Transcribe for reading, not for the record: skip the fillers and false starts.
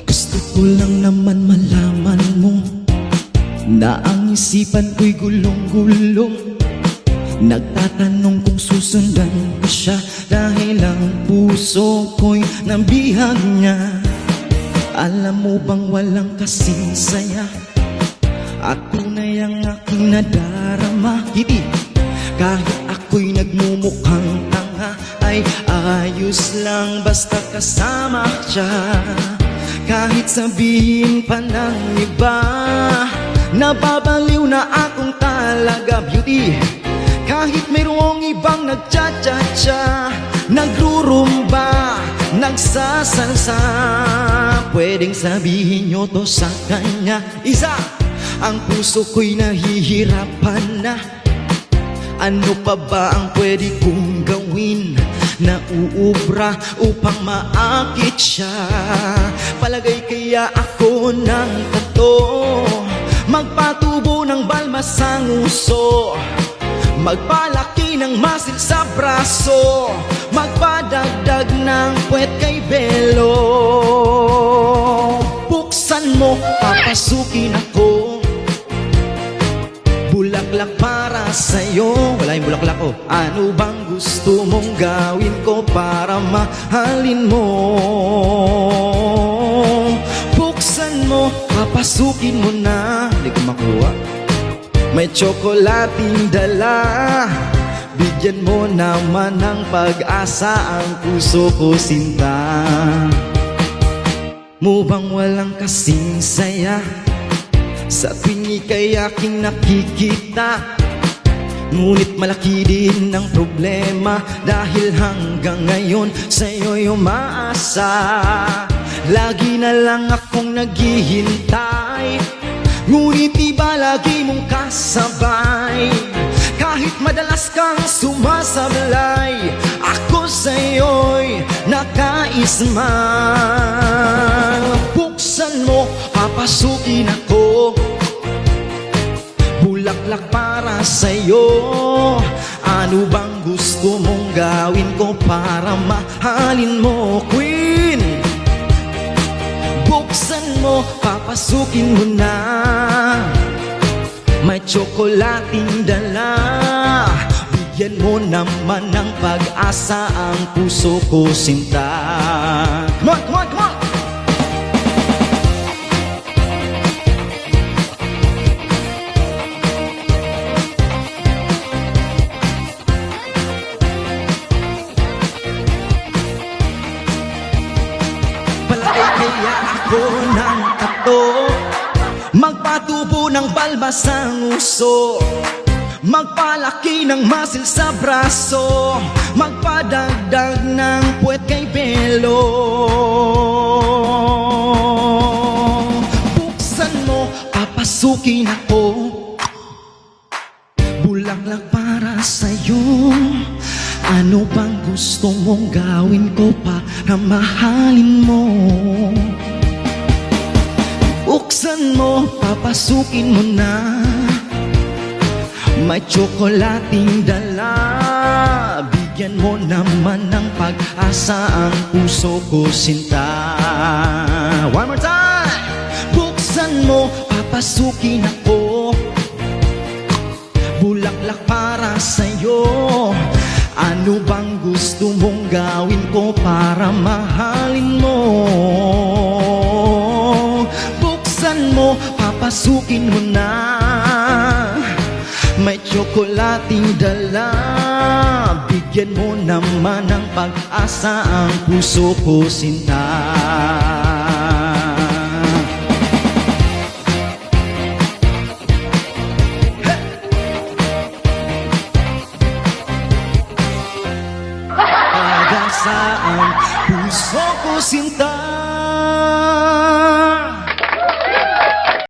Gusto ko lang naman malaman mo na ang isipan ko'y gulong-gulong. Nagtatanong kung susundan ko siya dahil ang puso ko'y nabihag niya. Alam mo bang walang kasing saya at tunay ang aking nadarama. Hindi, kahit ako'y nagmumukhang tanga, ay ayos lang basta kasama siya. Kahit sabihin pa ng iba, nababaliw na akong talaga, beauty. Kahit mayroong ibang nagcha-cha-cha, nagrurumba, nagsasalsa, pwedeng sabihin nyo to sa kanya. Isa, ang puso ko'y nahihirapan na. Ano pa ba ang pwede kong gawin na uubra upang maakit siya? Palagay kaya ako ng tato, magpatubo ng balmas ang uso, magpalaki ng masil sa braso, magpadagdag ng puwet kay Belo. Buksan mo, papasukin ako, bulaklak para sa'yo. Wala yung bulaklak ko. Ano bang gusto mong gawin ko para mahalin mo? Buksan mo, papasukin mo na. Hindi ko makuha. May tsokolating dala, bigyan mo naman ng pag-asa ang puso ko, sinta. Mo bang walang kasing saya sa tuwing ika'y aking nakikita? Ngunit malaki din ang problema dahil hanggang ngayon sa'yo'y umaasa. Lagi na lang akong naghihintay, ngunit iba lagi mong kasabay. Kahit madalas kang sumasablay, ako sa'yo'y nakaisman. Buksan mo, papasukin ako, bulaklak para sa'yo. Ano bang gusto mong gawin ko para mahalin mo, Queen? Buksan mo, papasukin mo na. May tsokolating dala, bigyan mo naman ng pag-asa ang puso ko, sinta. Come on, come on, come on! Palagay kaya ako ng tato, magpatubo ng balbas ang uso, magpalaki ng masil sa braso, magpadagdag ng puwet kay Belo. Buksan mo, papasukin ako, bulaklak para sa'yo. Ano bang gusto mong gawin ko para mahalin mo? Buksan mo, papasukin mo na. May tsokolating dala, bigyan mo naman ng pag-asa ang puso ko, sinta. One more time! Buksan mo, papasukin ako, bulaklak para sa'yo. Ano bang gusto mong gawin ko para mahalin mo? Buksan mo, papasukin mo na. May tsokolating dala, bigyan mo naman ng pag-asa ang puso ko, sinta. Pag-asa ang puso ko, sinta.